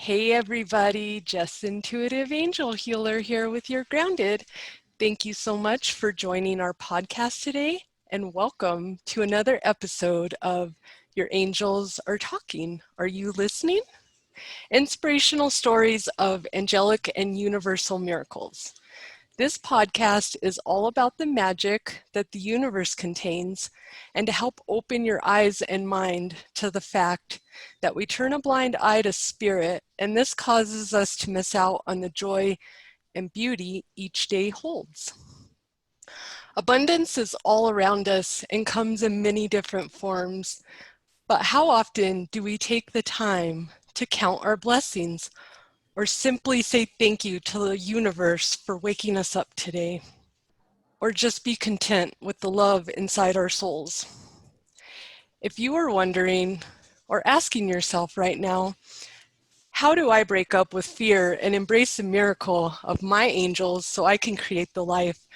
Hey everybody, Jess Intuitive Angel Healer here with your Grounded. Thank you so much for joining our podcast today and welcome to another episode of Your Angels Are Talking. Are you listening? Inspirational stories of angelic and universal miracles. This podcast is all about the magic that the universe contains and to help open your eyes and mind to the fact that we turn a blind eye to spirit, and this causes us to miss out on the joy and beauty each day holds. Abundance is all around us and comes in many different forms, but how often do we take the time to count our blessings or simply say thank you to the universe for waking us up today? Or just be content with the love inside our souls? If you are wondering or asking yourself right now, how do I break up with fear and embrace the miracle of my angels so I can create the life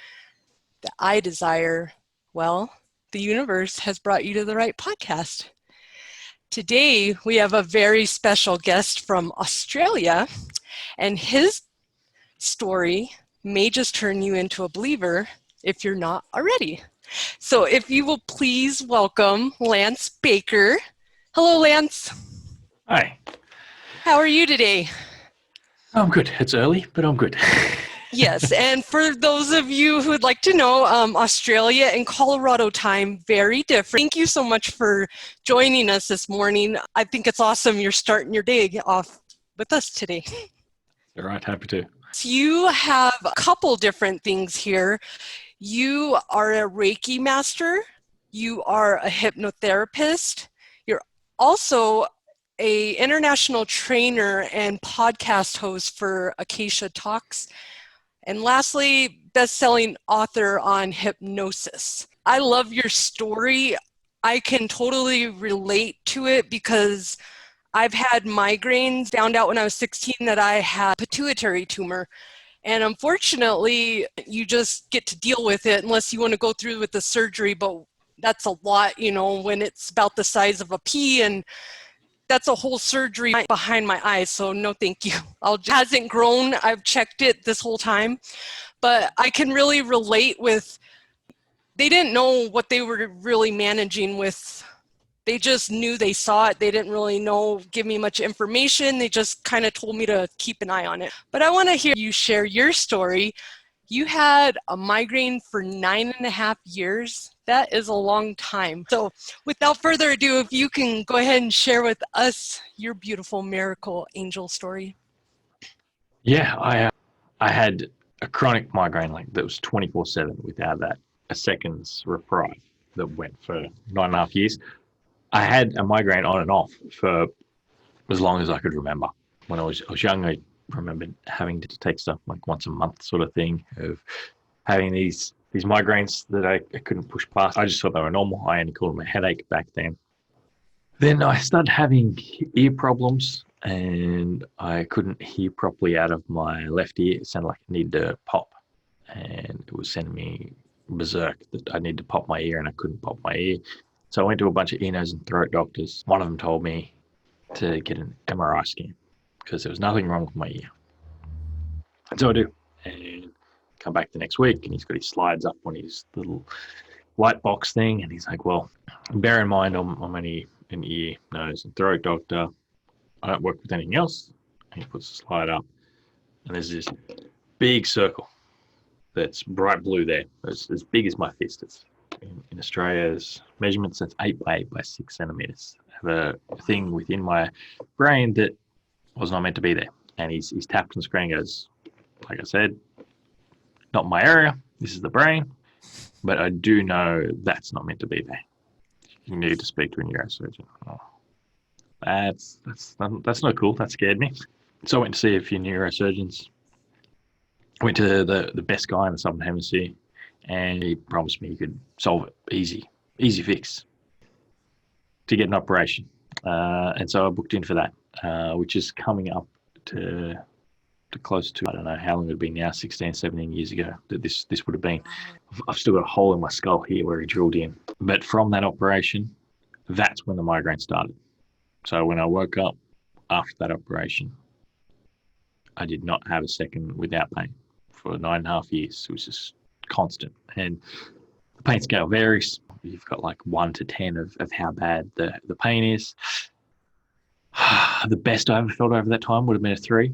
that I desire? Well, the universe has brought you to the right podcast. Today, we have a very special guest from Australia, and his story may just turn you into a believer if you're not already. So if you will please welcome Lance Baker. Hello, Lance. Hi. How are you today? I'm good. It's early, but I'm good. Yes, and for those of you who would like to know, Australia and Colorado time, very different. Thank you so much for joining us this morning. I think it's awesome you're starting your day off with us today. All right, happy to. So you have a couple different things here. You are a Reiki master. You are a hypnotherapist. You're also an international trainer and podcast host for Akasha Talks. And lastly, best-selling author on hypnosis. I love your story. I can totally relate to it because I've had migraines. Found out when I was 16 that I had a pituitary tumor. And unfortunately, you just get to deal with it unless you want to go through with the surgery. But that's a lot, when it's about the size of a pea, and that's a whole surgery behind my eyes. So no, thank you. It hasn't grown. I've checked it this whole time. But I can really relate with, they didn't know what they were really managing with. They just knew they saw it. They didn't really give me much information. They just kind of told me to keep an eye on it. But I want to hear you share your story. You had a migraine for 9.5 years. That is a long time. So without further ado, if you can go ahead and share with us your beautiful miracle angel story. Yeah, I had a chronic migraine that was 24/7 without a second's reprieve that went for 9.5 years. I had a migraine on and off for as long as I could remember. When I was young, I remembered having to take stuff like once a month sort of thing, of having these migraines that I couldn't push past. I just thought they were normal. I only called them a headache back then. Then I started having ear problems and I couldn't hear properly out of my left ear. It sounded like it needed to pop, and it was sending me berserk that I needed to pop my ear and I couldn't pop my ear. So I went to a bunch of ear, nose and throat doctors. One of them told me to get an MRI scan because there was nothing wrong with my ear. And so I do, and come back the next week, and he's got his slides up on his little light box thing, and he's like, well, bear in mind I'm only an ear, nose and throat doctor. I don't work with anything else. And he puts the slide up, and there's this big circle that's bright blue there. It's as big as my fist. It's in Australia's measurements, that's 8 by 8 by 6 centimeters. I have a thing within my brain that was not meant to be there. And he's tapped on the screen and goes, like I said, not my area. This is the brain. But I do know that's not meant to be there. You need to speak to a neurosurgeon. Oh, that's not cool. That scared me. So I went to see a few neurosurgeons. I went to the best guy in the Southern Hemisphere, and he promised me he could solve it. Easy fix to get an operation. And so I booked in for that, which is coming up to close to, I don't know how long it would be now, 16, 17 years ago that this would have been. I've still got a hole in my skull here where he drilled in. But from that operation, that's when the migraine started. So when I woke up after that operation, I did not have a second without pain for 9.5 years. It was just constant. And the pain scale varies. You've got like 1 to 10 of how bad the pain is. The best I ever felt over that time would have been a 3.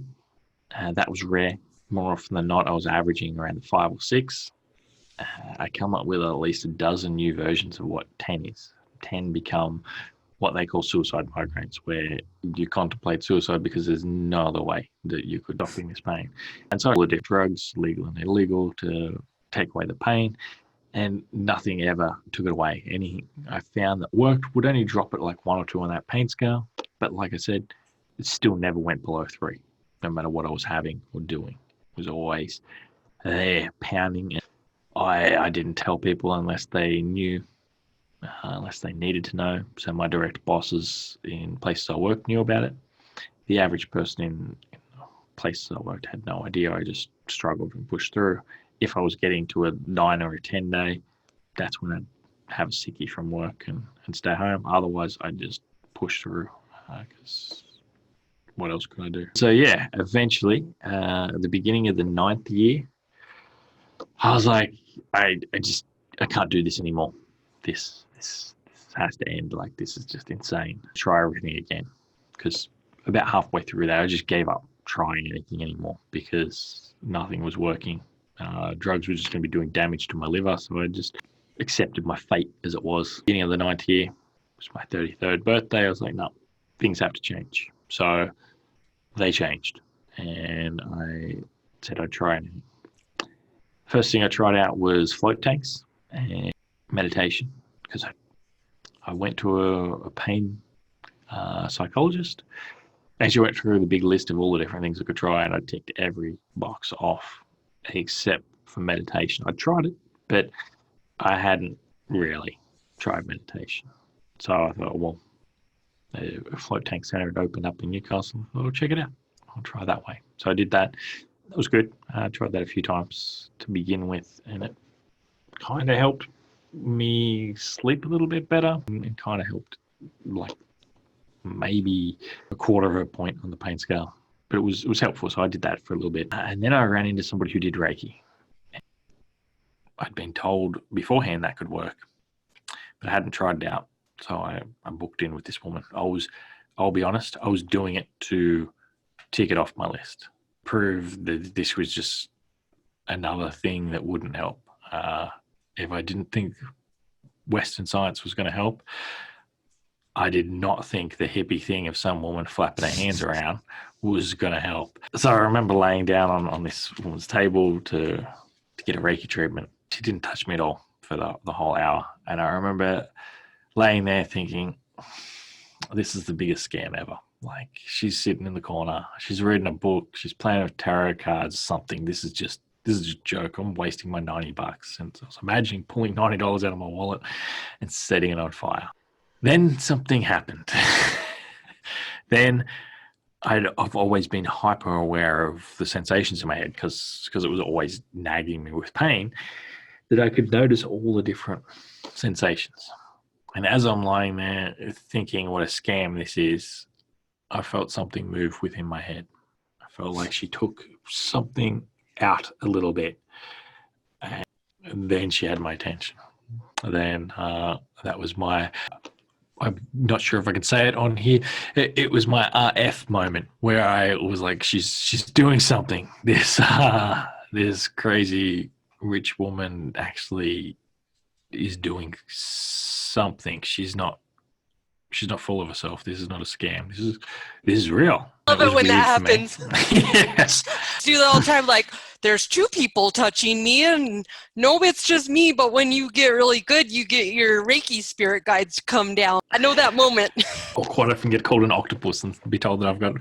That was rare. More often than not, I was averaging around the 5 or 6. I come up with at least a dozen new versions of what 10 is. 10 become what they call suicide migraines, where you contemplate suicide because there's no other way that you could stop this pain. And so all the drugs, legal and illegal, to take away the pain, and nothing ever took it away. Anything I found that worked would only drop it like 1 or 2 on that pain scale. But like I said, it still never went below 3, no matter what I was having or doing. It was always there, pounding. I didn't tell people unless they knew, unless they needed to know. So my direct bosses in places I worked knew about it. The average person in places I worked had no idea. I just struggled and pushed through. If I was getting to a 9 or a 10 day, that's when I'd have a sickie from work and stay home. Otherwise, I'd just push through because what else could I do? So yeah, eventually, at the beginning of the 9th year, I was like, I can't do this anymore. This has to end. Like, this is just insane. Try everything again. Because about halfway through that, I just gave up trying anything anymore because nothing was working. Drugs were just going to be doing damage to my liver. So I just accepted my fate as it was. Beginning of the 9th year, it was my 33rd birthday. I was like, no, things have to change. So they changed. And I said I'd try anything. First thing I tried out was float tanks and meditation, because I went to a pain psychologist, and she went through the big list of all the different things I could try, and I ticked every box off except for meditation. I tried it, but I hadn't really tried meditation. So I thought, well, a float tank center had opened up in Newcastle. I'll check it out. I'll try that way. So I did that. That was good. I tried that a few times to begin with, and it kind of helped me sleep a little bit better. It kind of helped, like, maybe a quarter of a point on the pain scale, but it was helpful. So I did that for a little bit, and then I ran into somebody who did Reiki. I'd been told beforehand that could work, but I hadn't tried it out. So I booked in with this woman. I'll be honest, I was doing it to tick it off my list, prove that this was just another thing that wouldn't help. If I didn't think Western science was going to help, I did not think the hippie thing of some woman flapping her hands around was going to help. So I remember laying down on this woman's table to get a Reiki treatment. She didn't touch me at all for the whole hour. And I remember laying there thinking, this is the biggest scam ever. Like, she's sitting in the corner, she's reading a book, she's playing with tarot cards, something. This is just a joke. I'm wasting my $90. And so I was imagining pulling $90 out of my wallet and setting it on fire. Then something happened. Then I've always been hyper aware of the sensations in my head because it was always nagging me with pain, that I could notice all the different sensations. And as I'm lying there thinking what a scam this is, I felt something move within my head. I felt like she took something out a little bit, and then she had my attention. Then that was my, I'm not sure if I can say it on here, it was my RF moment where I was like, she's doing something. This crazy rich woman actually is doing something. She's not full of herself. This is not a scam. This is real. Love it when that happens. Yes. Do that all the time. Like, there's 2 people touching me, and no, it's just me. But when you get really good, you get your Reiki spirit guides come down. I know that moment. Or quite often get called an octopus and be told that I've got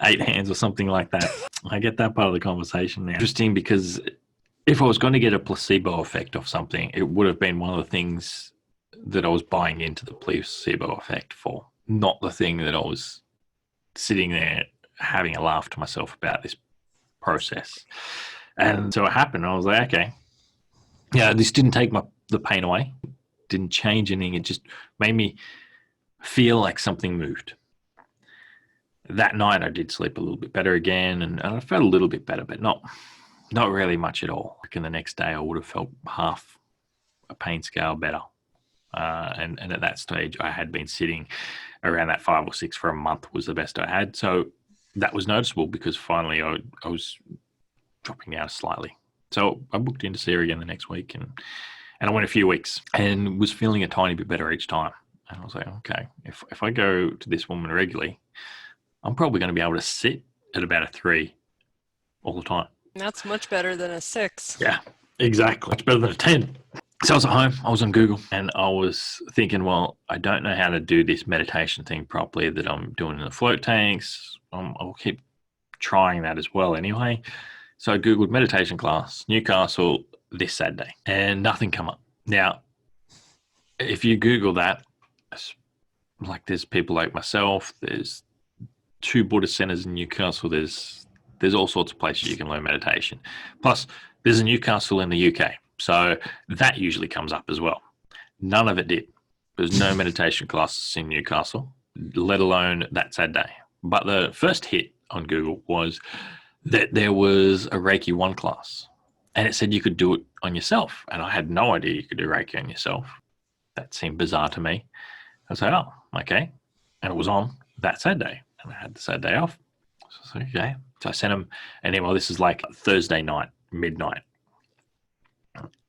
8 hands or something like that. I get that part of the conversation now. Interesting, because if I was going to get a placebo effect of something, it would have been one of the things that I was buying into the placebo effect for, not the thing that I was sitting there having a laugh to myself about this process. And so it happened. I was like, okay, yeah, this didn't take the pain away, didn't change anything. It just made me feel like something moved. that night I did sleep a little bit better again, and I felt a little bit better, but not really much at all. Like, in the next day, I would have felt half a pain scale better. And at that stage, I had been sitting around that 5 or 6 for a month was the best I had. So that was noticeable because finally I was dropping down slightly. So I booked in to see her again the next week, and I went a few weeks and was feeling a tiny bit better each time. And I was like, okay, if I go to this woman regularly, I'm probably going to be able to sit at about a 3 all the time. That's much better than a 6. Yeah, exactly. Much better than a 10. So I was at home, I was on Google, and I was thinking, well, I don't know how to do this meditation thing properly that I'm doing in the float tanks. I'll keep trying that as well anyway. So I Googled meditation class, Newcastle, this Saturday, and nothing come up. Now, if you Google that, like, there's people like myself, there's 2 Buddhist centers in Newcastle, there's all sorts of places you can learn meditation. Plus, there's a Newcastle in the UK. So that usually comes up as well. None of it did. There's no meditation classes in Newcastle, let alone that Saturday. But the first hit on Google was that there was a Reiki 1 class. And it said you could do it on yourself. And I had no idea you could do Reiki on yourself. That seemed bizarre to me. I was like, oh, okay. And it was on that Saturday. And I had the Saturday off. So I was like, okay. So I sent them an email. This is like Thursday night, midnight.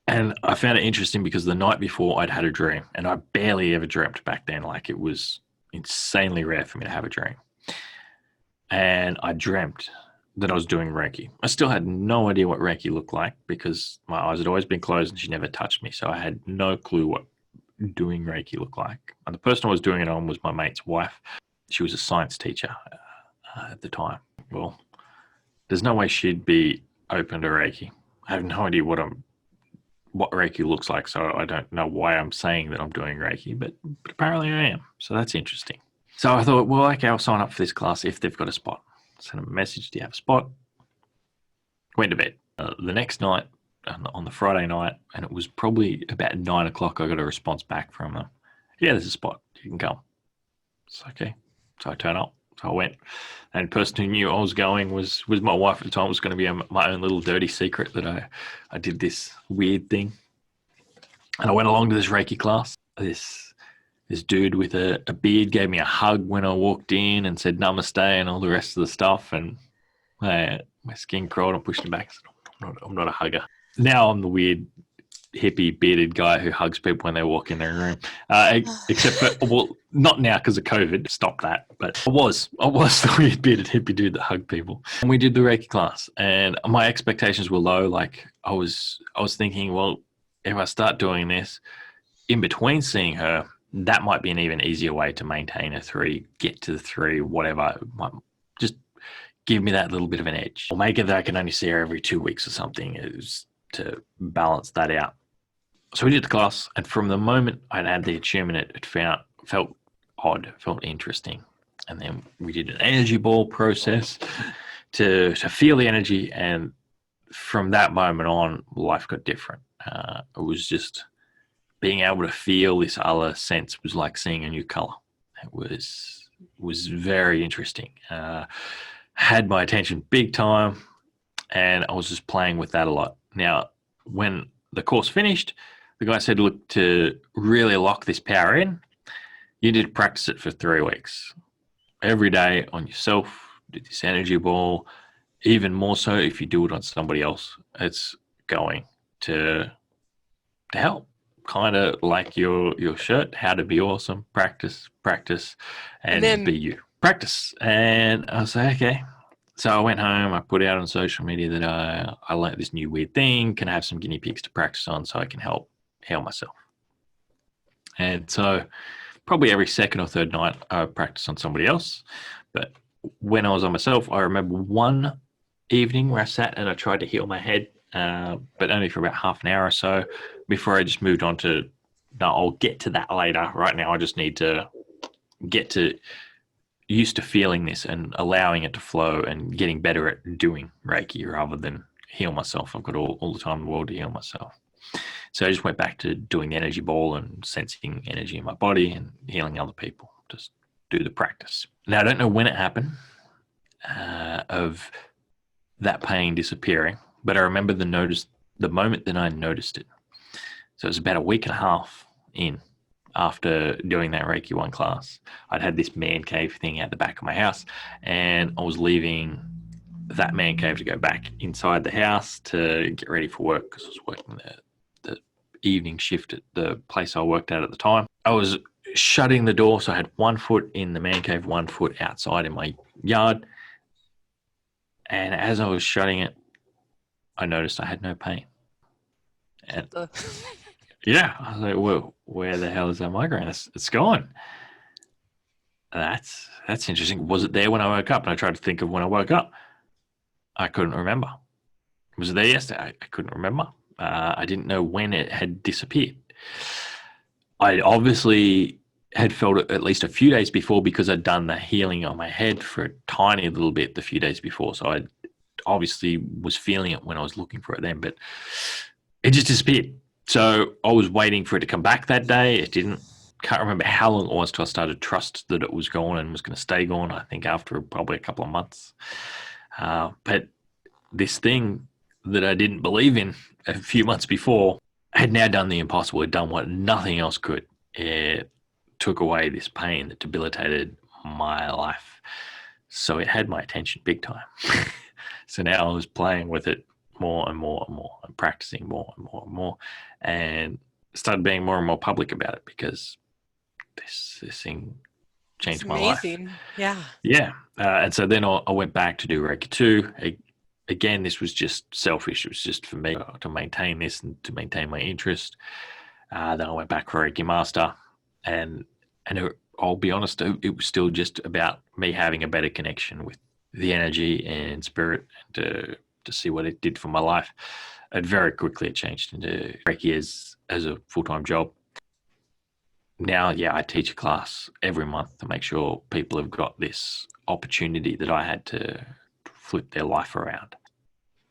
And I found it interesting because the night before I'd had a dream, and I barely ever dreamt back then. Like, it was insanely rare for me to have a dream. And I dreamt that I was doing Reiki. I still had no idea what Reiki looked like because my eyes had always been closed and she never touched me. So I had no clue what doing Reiki looked like. And the person I was doing it on was my mate's wife. She was a science teacher at the time. Well, there's no way she'd be open to Reiki. I have no idea what Reiki looks like, so I don't know why I'm saying that I'm doing Reiki, but apparently I am. So that's interesting. So I thought, well, okay, I'll sign up for this class if they've got a spot. Send them a message, do you have a spot? Went to bed. The next night, on the Friday night, and it was probably about 9 o'clock, I got a response back from them. Yeah, there's a spot. You can come. It's okay. So I turn up. So I went. And the person who knew I was going was my wife at the time. It was going to be my own little dirty secret that I did this weird thing. And I went along to this Reiki class. This dude with a beard gave me a hug when I walked in and said namaste and all the rest of the stuff. And my skin crawled. I pushed him back. I said, I'm not a hugger. Now I'm the weird hippie bearded guy who hugs people when they walk in their room. Except for, well, not now because of COVID. Stop that. But I was the weird bearded hippie dude that hugged people. And we did the Reiki class, and my expectations were low. Like, I was thinking, well, if I start doing this in between seeing her, that might be an even easier way to maintain a 3, get to the 3, whatever. Just give me that little bit of an edge. Or make it that I can only see her every 2 weeks or something, is to balance that out. So we did the class, and from the moment I'd had the attunement, it felt odd, felt interesting. And then we did an energy ball process to feel the energy, and from that moment on, life got different. It was just being able to feel this other sense was like seeing a new color. It was very interesting. Had my attention big time, and I was just playing with that a lot. Now, when the course finished, the guy said, look, to really lock this power in, you need to practice it for 3 weeks. Every day on yourself, do this energy ball. Even more so if you do it on somebody else, it's going to help. Kind of like your shirt, how to be awesome, practice, and then be you. Practice. And I was like, okay. So I went home, I put out on social media that I learned this new weird thing, can I have some guinea pigs to practice on so I can help heal myself. And so probably every second or third night I practice on somebody else. But when I was on myself, I remember one evening where I sat and I tried to heal my head, but only for about half an hour or so before I just moved on to, no, I'll get to that later. Right now I just need to get used to feeling this and allowing it to flow and getting better at doing Reiki rather than heal myself. I've got all the time in the world to heal myself. So I just went back to doing the energy ball and sensing energy in my body and healing other people. Just do the practice. Now, I don't know when it happened. of that pain disappearing. But I remember the moment that I noticed it. So it was about a week and a half in after doing that Reiki 1 class. I'd had this man cave thing at the back of my house, and I was leaving that man cave to go back inside the house to get ready for work because I was working the evening shift at the place I worked at the time. I was shutting the door, so I had 1 foot in the man cave, 1 foot outside in my yard. And as I was shutting it, I noticed I had no pain. And yeah, I was like, well, where the hell is that migraine? It's gone. That's interesting. Was it there when I woke up? And I tried to think of when I woke up. I couldn't remember. Was it there yesterday? I couldn't remember. I didn't know when it had disappeared. I obviously had felt it at least a few days before because I'd done the healing on my head for a tiny little bit the few days before. So I obviously was feeling it when I was looking for it then, but it just disappeared. So I was waiting for it to come back that day. It didn't. Can't remember how long it was till I started to trust that it was gone and was going to stay gone. I think after probably a couple of months. But this thing that I didn't believe in a few months before had now done the impossible. It had done what nothing else could. It took away this pain that debilitated my life. So it had my attention big time. So now I was playing with it more and more and more and practicing more and more and more, and started being more and more public about it because this thing changed my life. Yeah. Yeah. And so then I went back to do Reiki 2. Again, this was just selfish. It was just for me to maintain this and to maintain my interest. Then I went back for Reiki Master, and I'll be honest, it was still just about me having a better connection with the energy and spirit, and to see what it did for my life. And very quickly it changed into Reiki as a full-time job. Now, yeah, I teach a class every month to make sure people have got this opportunity that I had to flip their life around.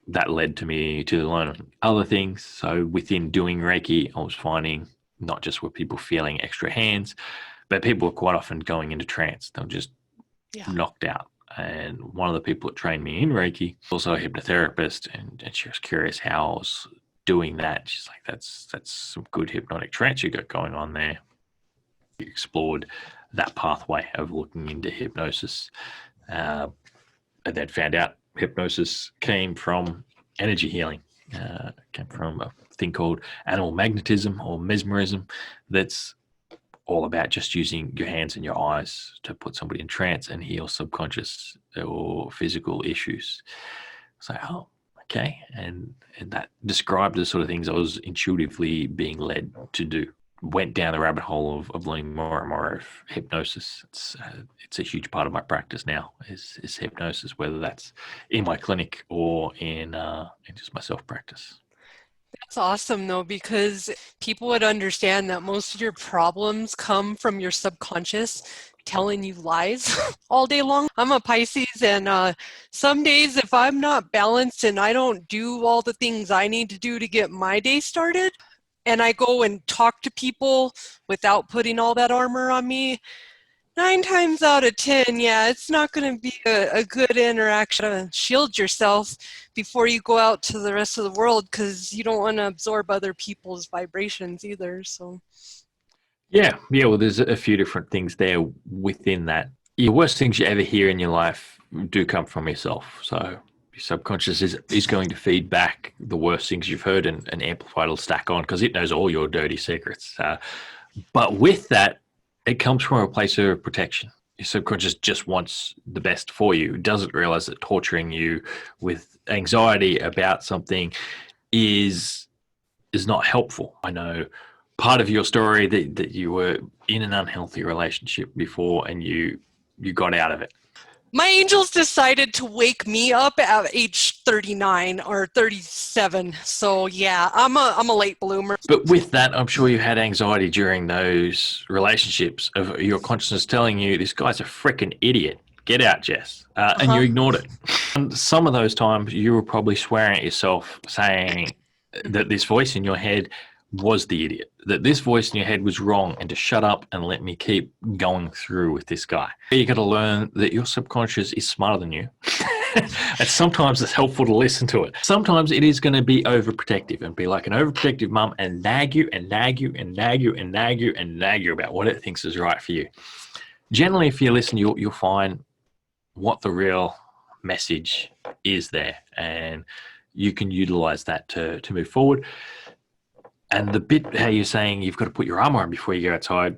That led to me to learn other things. So within doing Reiki, I was finding not just were people feeling extra hands, but people were quite often going into trance. They were just knocked out. And one of the people that trained me in Reiki, also a hypnotherapist, and she was curious how I was doing that. She's like, that's some good hypnotic trance you got going on there. We explored that pathway of looking into hypnosis, and then found out hypnosis came from energy healing. Came from a thing called animal magnetism or mesmerism, that's all about just using your hands and your eyes to put somebody in trance and heal subconscious or physical issues. So, oh, okay. And that described the sort of things I was intuitively being led to do. Went down the rabbit hole of learning more and more of hypnosis. It's a huge part of my practice now is hypnosis, whether that's in my clinic or in just my self-practice. That's awesome, though, because people would understand that most of your problems come from your subconscious telling you lies all day long. I'm a Pisces, and some days if I'm not balanced and I don't do all the things I need to do to get my day started, and I go and talk to people without putting all that armor on me, 9 times out of 10, yeah, it's not going to be a good interaction. Shield yourself before you go out to the rest of the world, because you don't want to absorb other people's vibrations either. So, yeah. Well, there's a few different things there within that. The worst things you ever hear in your life do come from yourself. So your subconscious is going to feed back the worst things you've heard, and amplify it'll stack on because it knows all your dirty secrets. But with that, it comes from a place of protection. Your subconscious just wants the best for you. It doesn't realize that torturing you with anxiety about something is not helpful. I know part of your story that you were in an unhealthy relationship before and you got out of it. my angels decided to wake me up at age 39 or 37. So yeah, I'm a late bloomer. But with that, I'm sure you had anxiety during those relationships of your consciousness telling you, this guy's a freaking idiot. Get out, Jess. And you ignored it. And some of those times you were probably swearing at yourself, saying that this voice in your head was the idiot, that this voice in your head was wrong, and to shut up and let me keep going through with this guy. You got to learn that your subconscious is smarter than you. And sometimes it's helpful to listen to it. Sometimes it is going to be overprotective and be like an overprotective mum and nag you and nag you and nag you and nag you and nag you about what it thinks is right for you. Generally, if you listen, you'll find what the real message is there, and you can utilize that to move forward. And the bit how you're saying you've got to put your armor on before you go outside,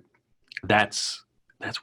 that's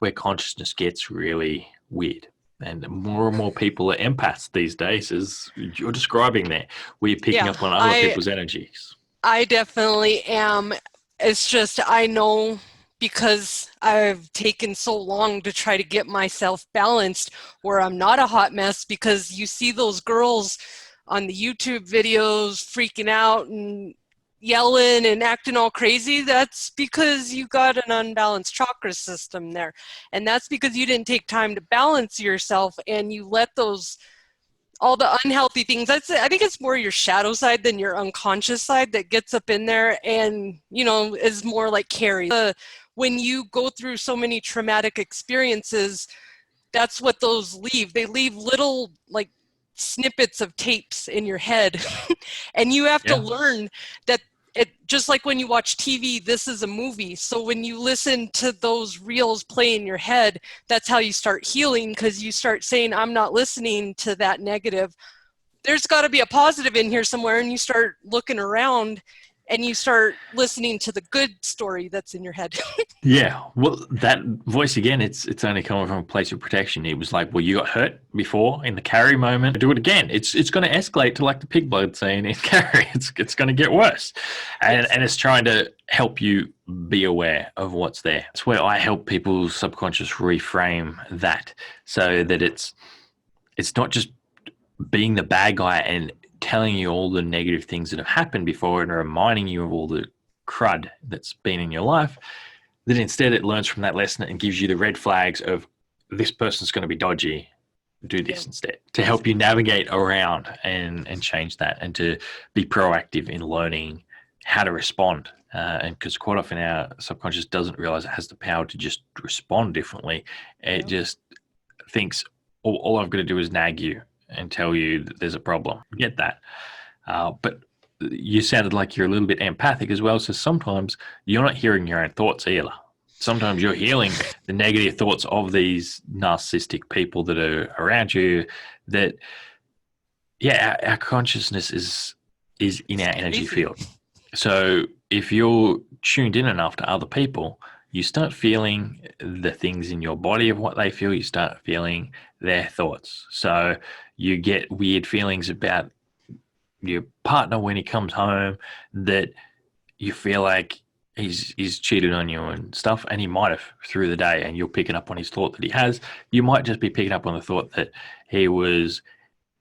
where consciousness gets really weird. And more and more people are empaths these days, as you're describing there. We're picking up on other people's energies. I definitely am. It's just, I know, because I've taken so long to try to get myself balanced where I'm not a hot mess, because you see those girls on the YouTube videos freaking out and yelling and acting all crazy. That's because you got an unbalanced chakra system there. And that's because you didn't take time to balance yourself, and you let all the unhealthy things. I think it's more your shadow side than your unconscious side that gets up in there and, is more like carry. When you go through so many traumatic experiences, that's what those leave. They leave little like snippets of tapes in your head. And you have to learn that just like when you watch TV, this is a movie. So when you listen to those reels play in your head, that's how you start healing, because you start saying, I'm not listening to that negative. There's got to be a positive in here somewhere. And you start looking around and you start listening to the good story that's in your head. Yeah, well, that voice again, it's only coming from a place of protection. It was like, well, you got hurt before in the carry moment. Do it again. It's going to escalate to like the pig blood scene in carry. It's going to get worse, and it's trying to help you be aware of what's there. That's where I help people's subconscious reframe that, so that it's not just being the bad guy and telling you all the negative things that have happened before and reminding you of all the crud that's been in your life. That instead it learns from that lesson and gives you the red flags of, this person's going to be dodgy, do this instead, to help you navigate around and change that, and to be proactive in learning how to respond. And because quite often our subconscious doesn't realize it has the power to just respond differently. It just thinks, all I've got to do is nag you and tell you that there's a problem. Get that. But you sounded like you're a little bit empathic as well. So sometimes you're not hearing your own thoughts either. Sometimes you're hearing the negative thoughts of these narcissistic people that are around you. That, our consciousness is in our energy field. So if you're tuned in enough to other people, you start feeling the things in your body of what they feel. You start feeling their thoughts. So you get weird feelings about your partner when he comes home, that you feel like he's cheated on you and stuff, and he might have through the day, and you're picking up on his thought that he has. You might just be picking up on the thought that he was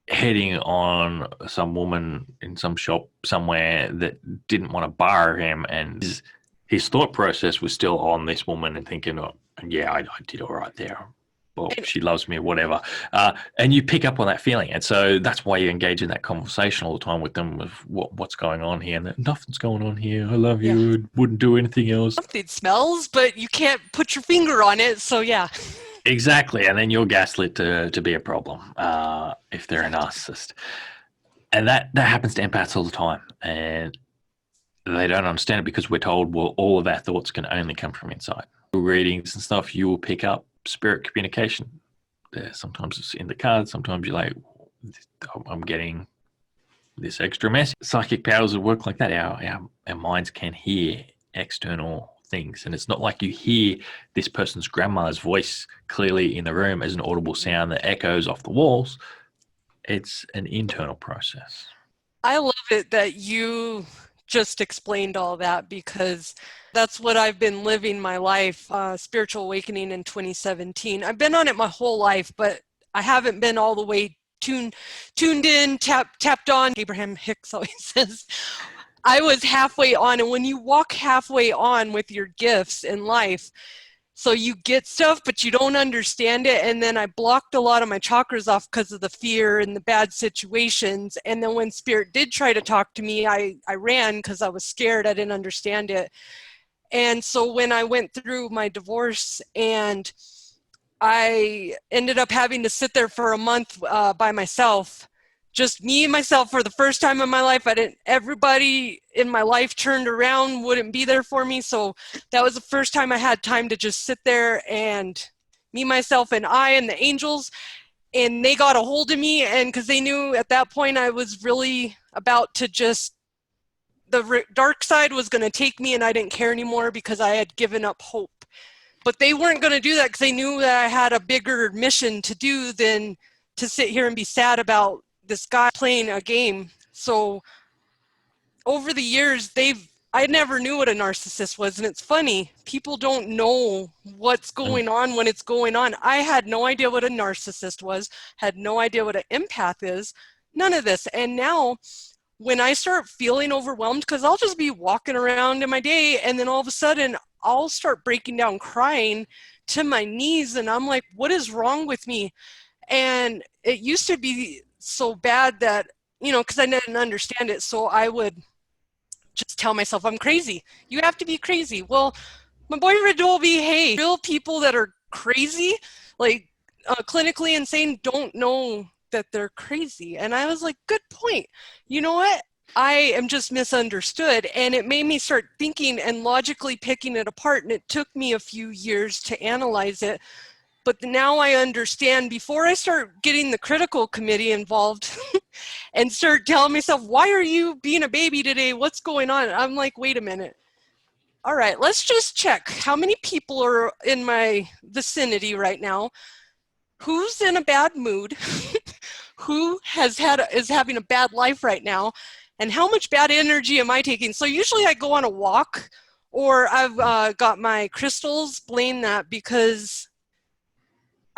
heading on some woman in some shop somewhere that didn't want to bar him, and his thought process was still on this woman and thinking, I did all right there. Well, she loves me, whatever. And you pick up on that feeling. And so that's why you engage in that conversation all the time with them, with what's going on here. And nothing's going on here. I love you. Wouldn't do anything else. Something smells, but you can't put your finger on it. So, yeah. Exactly. And then you're gaslit to be a problem if they're a narcissist. And that happens to empaths all the time. And they don't understand it because we're told, well, all of our thoughts can only come from inside. Readings and stuff, you will pick up spirit communication. Sometimes it's in the cards, sometimes you're like, I'm getting this extra message. Psychic powers would work like that. Our minds can hear external things, and it's not like you hear this person's grandma's voice clearly in the room as an audible sound that echoes off the walls. It's an internal process. I love it that you just explained all that, because that's what I've been living my life, spiritual awakening in 2017. I've been on it my whole life, but I haven't been all the way tuned in, tapped on. Abraham Hicks always says, I was halfway on. And when you walk halfway on with your gifts in life, So you get stuff, but you don't understand it. And then I blocked a lot of my chakras off because of the fear and the bad situations. And then when spirit did try to talk to me, I ran because I was scared. I didn't understand it. And so when I went through my divorce and I ended up having to sit there for a month by myself, just me and myself for the first time in my life. Everybody in my life turned around, wouldn't be there for me. So that was the first time I had time to just sit there and me, myself, and I and the angels. And they got a hold of me, and because they knew at that point I was really about to just, the dark side was going to take me and I didn't care anymore because I had given up hope. But they weren't going to do that because they knew that I had a bigger mission to do than to sit here and be sad about this guy playing a game. So over the years, I never knew what a narcissist was. And it's funny, people don't know what's going on when it's going on. I had no idea what a narcissist was, had no idea what an empath is, none of this. And now when I start feeling overwhelmed, because I'll just be walking around in my day and then all of a sudden I'll start breaking down crying to my knees, and I'm like, what is wrong with me? And it used to be so bad that, because I didn't understand it, so I would just tell myself I'm crazy. You have to be crazy. Well, my boyfriend told me, hey, real people that are crazy, like clinically insane, don't know that they're crazy. And I was like, good point. You know what? I am just misunderstood. And it made me start thinking and logically picking it apart. And it took me a few years to analyze it. But now I understand, before I start getting the critical committee involved and start telling myself, why are you being a baby today? What's going on? I'm like, wait a minute. All right, let's just check how many people are in my vicinity right now. Who's in a bad mood? Who is having a bad life right now? And how much bad energy am I taking? So usually I go on a walk, or I've got my crystals blame that, because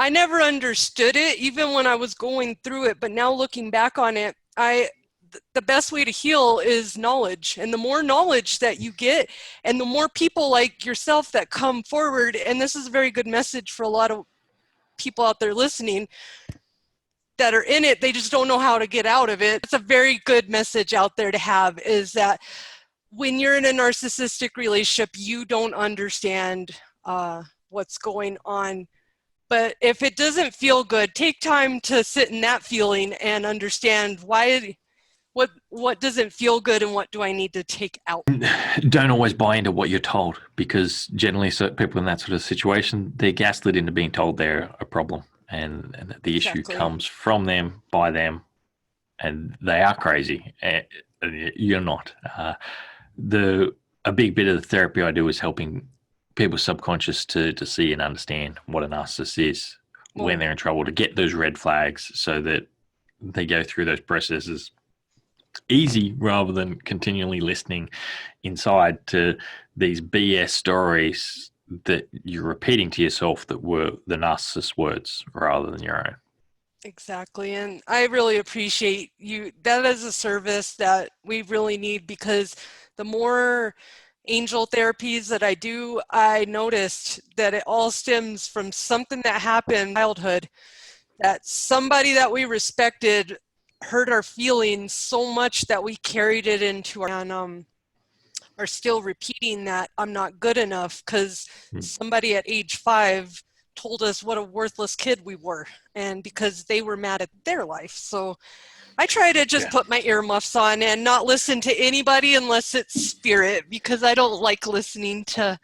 I never understood it even when I was going through it. But now looking back on it, the best way to heal is knowledge. And the more knowledge that you get, and the more people like yourself that come forward, and this is a very good message for a lot of people out there listening that are in it, they just don't know how to get out of it. It's a very good message out there to have, is that when you're in a narcissistic relationship, you don't understand what's going on. But if it doesn't feel good, take time to sit in that feeling and understand what doesn't feel good and what do I need to take out. Don't always buy into what you're told, because generally people in that sort of situation, they're gaslit into being told they're a problem, and the issue comes from them, by them, and they are crazy. You're not. A big bit of the therapy I do is helping people's subconscious to see and understand what a narcissist is when they're in trouble, to get those red flags so that they go through those processes easy, rather than continually listening inside to these BS stories that you're repeating to yourself that were the narcissist's words rather than your own. Exactly. And I really appreciate you. That is a service that we really need, because the more angel therapies that I do, I noticed that it all stems from something that happened in childhood, that somebody that we respected hurt our feelings so much that we carried it into our, and are still repeating that I'm not good enough because somebody at age 5 told us what a worthless kid we were, and because they were mad at their life. So I try to just put my earmuffs on and not listen to anybody unless it's spirit, because I don't like listening to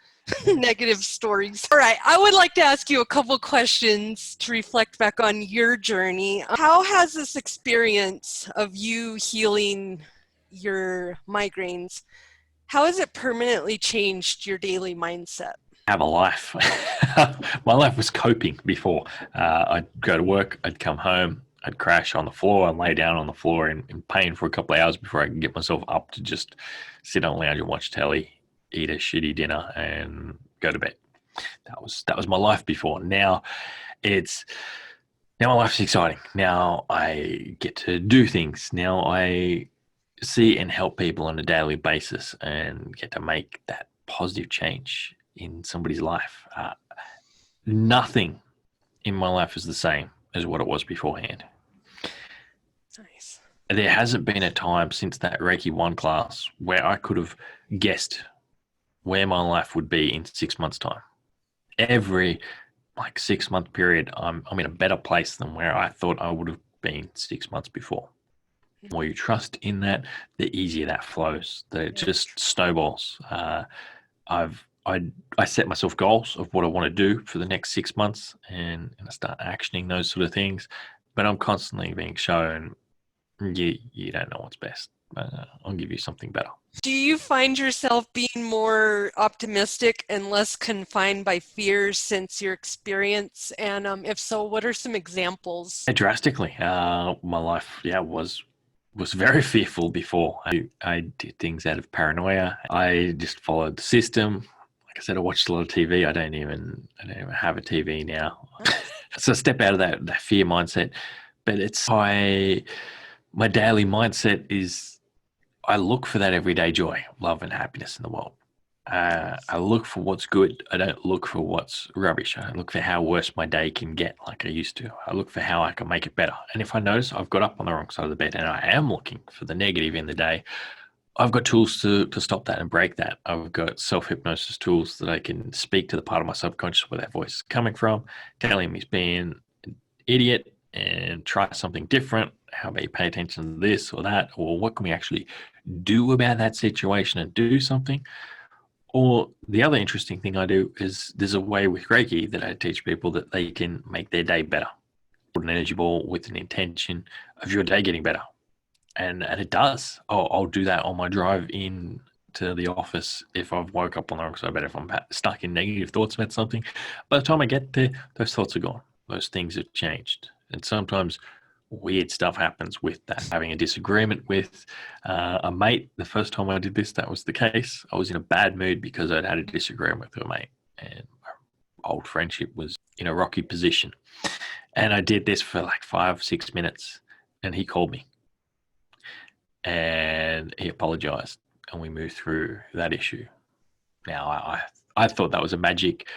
negative stories. All right, I would like to ask you a couple questions to reflect back on your journey. How has this experience of you healing your migraines, how has it permanently changed your daily mindset? Have a life. My life was coping before. I'd go to work, I'd come home, I'd crash on the floor and lay down on the floor in pain for a couple of hours before I could get myself up to just sit on the lounge and watch telly, eat a shitty dinner, and go to bed. That was my life before. Now my life's exciting. Now I get to do things. Now I see and help people on a daily basis and get to make that positive change in somebody's life. nothing in my life is the same as what it was beforehand. Nice. There hasn't been a time since that Reiki 1 class where I could have guessed where my life would be in 6 months' time. Every 6-month period, I'm in a better place than where I thought I would have been 6 months before. The more you trust in that, the easier that flows. That it just snowballs. I set myself goals of what I want to do for the next 6 months, and I start actioning those sort of things. But I'm constantly being shown you don't know what's best. I'll give you something better. Do you find yourself being more optimistic and less confined by fears since your experience? And if so, what are some examples? Drastically. My life, was very fearful before. I did things out of paranoia. I just followed the system. Like I said, I watched a lot of TV. I don't even have a TV now. So I step out of that fear mindset. But it's my daily mindset is I look for that everyday joy, love, and happiness in the world. I look for what's good. I don't look for what's rubbish. I look for how worse my day can get like I used to. I look for how I can make it better. And if I notice I've got up on the wrong side of the bed and I am looking for the negative in the day, I've got tools to stop that and break that. I've got self-hypnosis tools that I can speak to the part of my subconscious where that voice is coming from, telling me he's being an idiot and try something different. How about you pay attention to this or that? Or what can we actually do about that situation and do something? Or the other interesting thing I do is there's a way with Reiki that I teach people that they can make their day better. Put an energy ball with an intention of your day getting better. And it does. I'll do that on my drive in to the office if I've woke up on the wrong side of bed, if I'm stuck in negative thoughts about something. By the time I get there, those thoughts are gone. Those things have changed. And sometimes weird stuff happens with that. Having a disagreement with a mate, the first time I did this, that was the case. I was in a bad mood because I'd had a disagreement with a mate, and our old friendship was in a rocky position. And I did this for 5-6 minutes, and he called me and he apologized, and we moved through that issue. Now, I thought that was a magic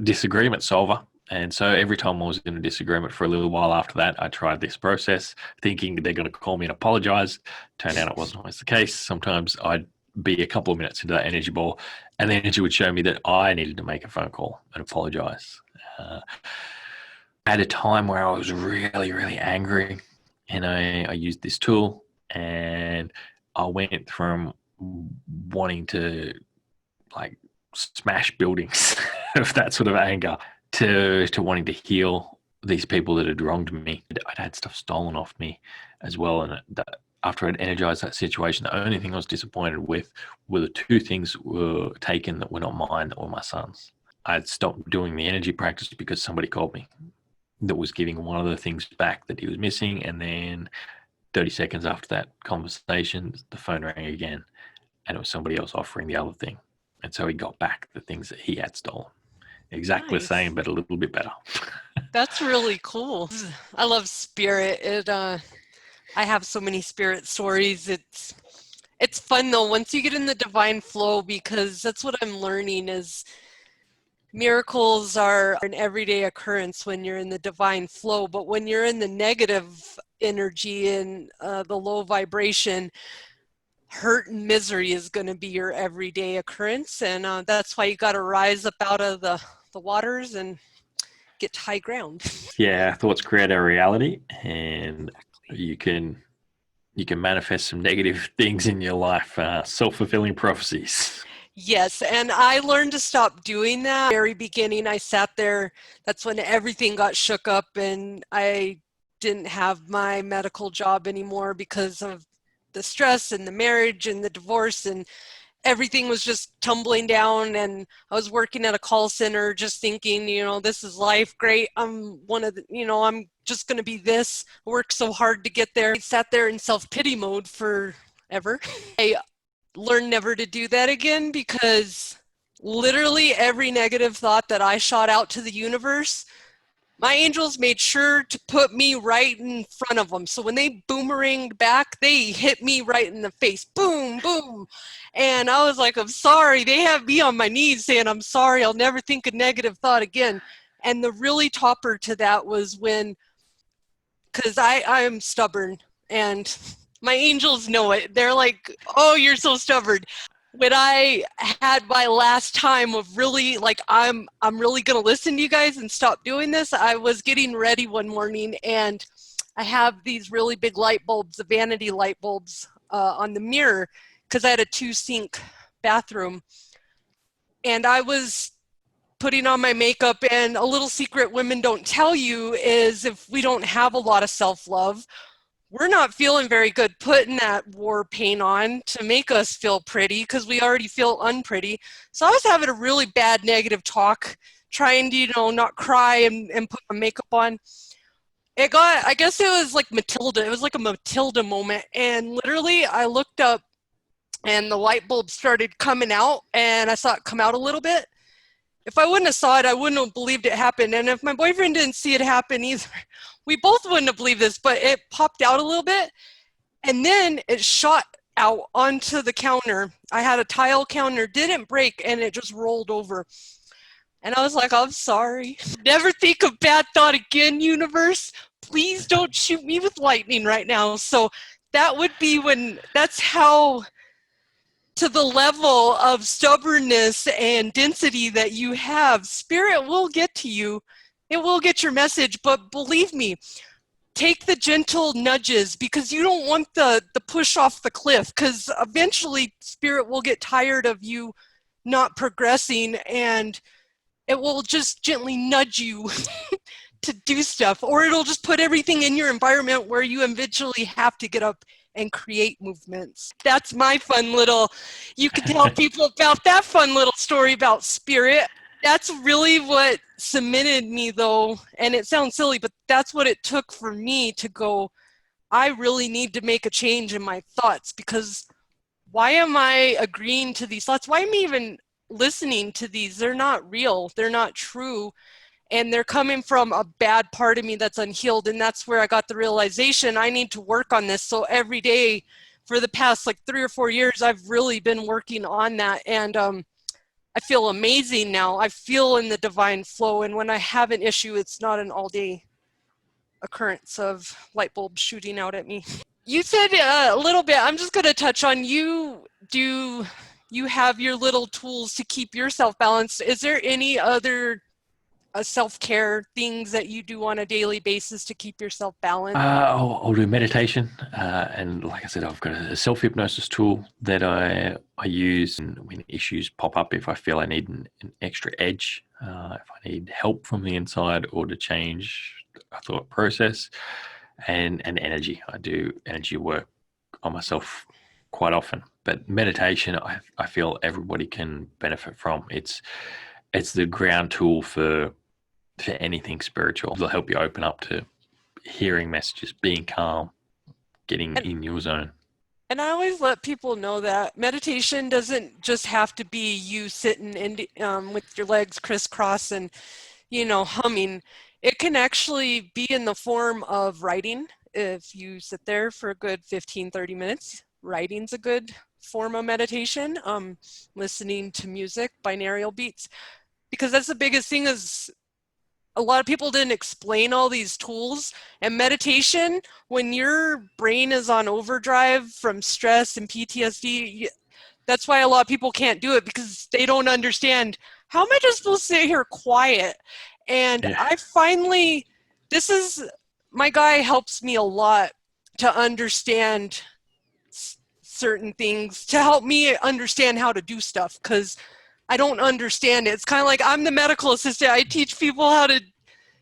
disagreement solver. And so every time I was in a disagreement for a little while after that, I tried this process thinking they're going to call me and apologize. Turned out it wasn't always the case. Sometimes I'd be a couple of minutes into that energy ball and the energy would show me that I needed to make a phone call and apologize. At a time where I was really, really angry, and I used this tool, and I went from wanting to smash buildings of that sort of anger to wanting to heal these people that had wronged me. I'd had stuff stolen off me as well. And after I'd energized that situation, the only thing I was disappointed with were the 2 things were taken that were not mine, that were my son's. I'd stopped doing the energy practice because somebody called me that was giving one of the things back that he was missing. And then 30 seconds after that conversation, the phone rang again, and it was somebody else offering the other thing. And so he got back the things that he had stolen. Exactly the same, but a little bit better. That's really cool. I love spirit. I have so many spirit stories. It's fun though once you get in the divine flow, because that's what I'm learning is miracles are an everyday occurrence when you're in the divine flow. But when you're in the negative energy and the low vibration, hurt and misery is going to be your everyday occurrence. And that's why you got to rise up out of the waters and get to high ground. Yeah, thoughts create our reality, and you can manifest some negative things in your life. Self-fulfilling prophecies. Yes, and I learned to stop doing that. Very beginning, I sat there. That's when everything got shook up, and I didn't have my medical job anymore because of the stress and the marriage and the divorce, and everything was just tumbling down. And I was working at a call center just thinking, this is life. Great. I'm I'm just going to be this. I worked so hard to get there. I sat there in self-pity mode forever. I learned never to do that again, because literally every negative thought that I shot out to the universe My angels made sure to put me right in front of them. So when they boomeranged back, they hit me right in the face. Boom, boom. And I was like, I'm sorry. They have me on my knees saying, I'm sorry. I'll never think a negative thought again. And the really topper to that was when, because I'm stubborn and my angels know it. They're like, oh, you're so stubborn. When I had my last time of really like I'm really gonna listen to you guys and stop doing this, I was getting ready one morning and I have these really big light bulbs, the vanity light bulbs on the mirror because I had a 2-sink bathroom, and I was putting on my makeup. And a little secret women don't tell you is if we don't have a lot of self-love, we're not feeling very good putting that war paint on to make us feel pretty because we already feel unpretty. So I was having a really bad negative talk, trying to, not cry and put my makeup on. I guess it was like Matilda. It was like a Matilda moment. And literally I looked up and the light bulb started coming out and I saw it come out a little bit. If I wouldn't have saw it, I wouldn't have believed it happened. And if my boyfriend didn't see it happen either, we both wouldn't have believed this, but it popped out a little bit and then it shot out onto the counter. I had a tile counter, didn't break, and it just rolled over. And I was like, I'm sorry. Never think of bad thought again, universe. Please don't shoot me with lightning right now. So that would be that's how, to the level of stubbornness and density that you have, spirit will get to you. It will get your message, but believe me, take the gentle nudges because you don't want the push off the cliff, because eventually spirit will get tired of you not progressing and it will just gently nudge you to do stuff, or it'll just put everything in your environment where you eventually have to get up and create movements. That's my fun little, you can tell people about that fun little story about spirit. That's really what cemented me though, and it sounds silly, but that's what it took for me to go, I really need to make a change in my thoughts, because why am I agreeing to these thoughts? Why am I even listening to these? They're not real, they're not true, and they're coming from a bad part of me that's unhealed. And that's where I got the realization I need to work on this. So every day for the past like 3 or 4 years, I've really been working on that. And I feel amazing now. I feel in the divine flow. And when I have an issue, it's not an all day occurrence of light bulbs shooting out at me. You said a little bit, I'm just going to touch on, you have your little tools to keep yourself balanced. Is there any other self-care things that you do on a daily basis to keep yourself balanced? I'll do meditation, and like I said, I've got a self-hypnosis tool that I use when issues pop up. If I feel I need an extra edge, if I need help from the inside or to change a thought process, and energy. I do energy work on myself quite often, but meditation, I feel everybody can benefit from. It's the ground tool for anything spiritual. It'll help you open up to hearing messages, being calm, getting in your zone. And I always let people know that meditation doesn't just have to be you sitting with your legs crisscross and, humming. It can actually be in the form of writing. If you sit there for a good 15, 30 minutes, writing's a good form of meditation. Listening to music, binaural beats, because that's the biggest thing is a lot of people didn't explain all these tools. And meditation, when your brain is on overdrive from stress and PTSD, that's why a lot of people can't do it, because they don't understand, how am I just supposed to sit here quiet? And I finally, my guy helps me a lot to understand certain things, to help me understand how to do stuff, because I don't understand it. It's kind of like I'm the medical assistant. I teach people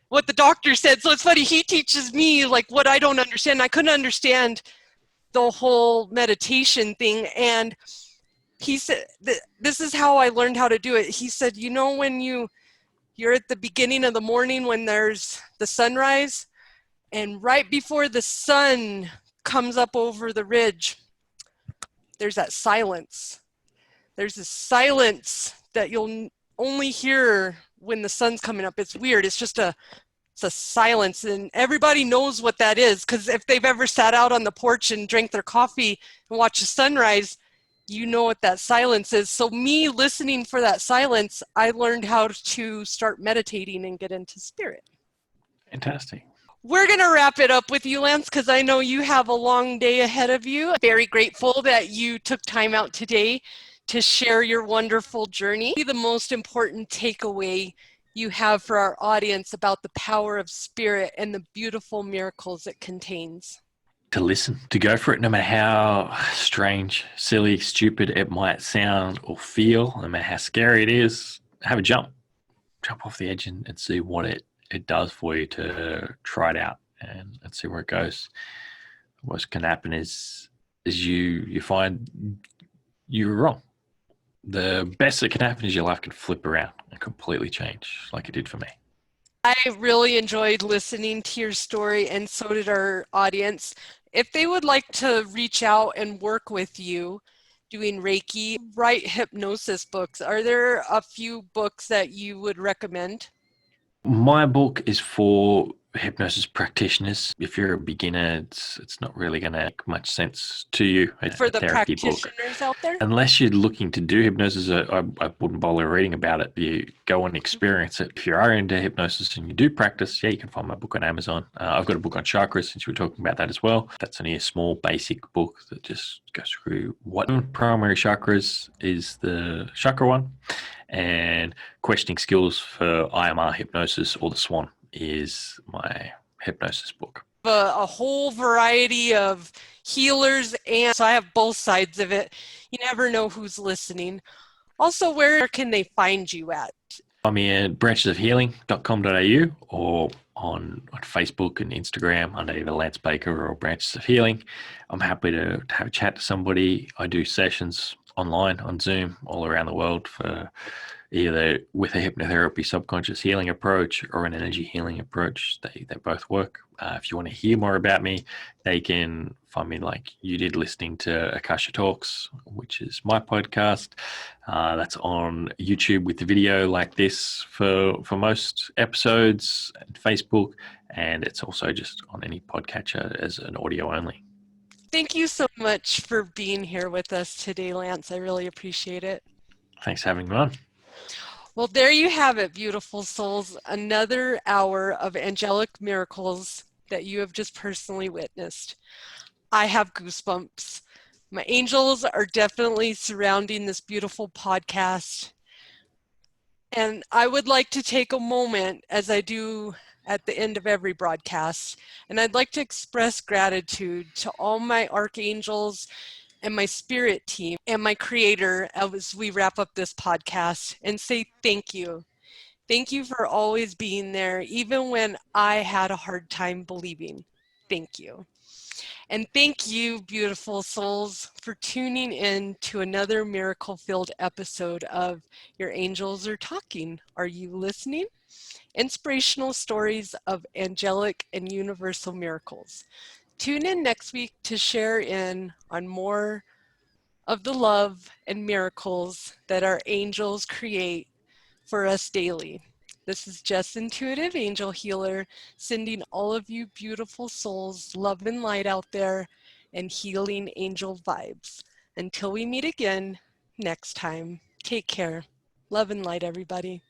what the doctor said. So it's funny, he teaches me like what I don't understand. I couldn't understand the whole meditation thing. And he said, this is how I learned how to do it. He said, when you're at the beginning of the morning when there's the sunrise, and right before the sun comes up over the ridge, there's that silence. There's this silence that you'll only hear when the sun's coming up. It's weird. It's just a It's a silence, and everybody knows what that is, because if they've ever sat out on the porch and drank their coffee and watched the sunrise, you know what that silence is. So me listening for that silence, I learned how to start meditating and get into spirit. Fantastic. We're going to wrap it up with you, Lance, because I know you have a long day ahead of you. Very grateful that you took time out today to share your wonderful journey. The most important takeaway you have for our audience about the power of spirit and the beautiful miracles it contains. To listen, to go for it, no matter how strange, silly, stupid it might sound or feel, no matter how scary it is, have a jump off the edge and see what it does for you, to try it out and see where it goes. What can happen is you find you were wrong. The best that can happen is your life can flip around and completely change, like it did for me. I really enjoyed listening to your story, and so did our audience. If they would like to reach out and work with you doing Reiki, write hypnosis books, are there a few books that you would recommend? My book is for hypnosis practitioners. If you're a beginner, it's not really going to make much sense to you. It's For a the therapy book. practitioners out there? Unless you're looking to do hypnosis, I wouldn't bother reading about it. You go and experience it. If you are into hypnosis and you do practice, yeah, you can find my book on Amazon. I've got a book on chakras, since we were talking about that as well. That's only a small basic book that just goes through what primary chakras is the chakra one, and questioning skills for IMR hypnosis or the Swan is my hypnosis book. A whole variety of healers, and so I have both sides of it. You never know who's listening. Also, where can they find you at? I'm at branchesofhealing.com.au or on Facebook and Instagram under either Lance Baker or Branches of Healing. I'm happy to have a chat to somebody. I do sessions online on Zoom all around the world for either with a hypnotherapy subconscious healing approach or an energy healing approach. They both work. If you want to hear more about me, they can find me like you did listening to Akasha Talks, which is my podcast. That's on YouTube with the video like this for most episodes, and Facebook, and it's also just on any podcatcher as an audio only. Thank you so much for being here with us today, Lance. I really appreciate it. Thanks for having me on. Well, there you have it, beautiful souls. Another hour of angelic miracles that you have just personally witnessed. I have goosebumps. My angels are definitely surrounding this beautiful podcast. And I would like to take a moment, as I do at the end of every broadcast, and I'd like to express gratitude to all my archangels and my spirit team and my creator as we wrap up this podcast, and say thank you. Thank you for always being there, even when I had a hard time believing. Thank you. And thank you, beautiful souls, for tuning in to another miracle-filled episode of Your Angels Are Talking. Are you listening? Inspirational stories of angelic and universal miracles. Tune in next week to share in on more of the love and miracles that our angels create for us daily. This is Jess Intuitive Angel Healer, sending all of you beautiful souls love and light out there and healing angel vibes. Until we meet again next time, take care. Love and light, everybody.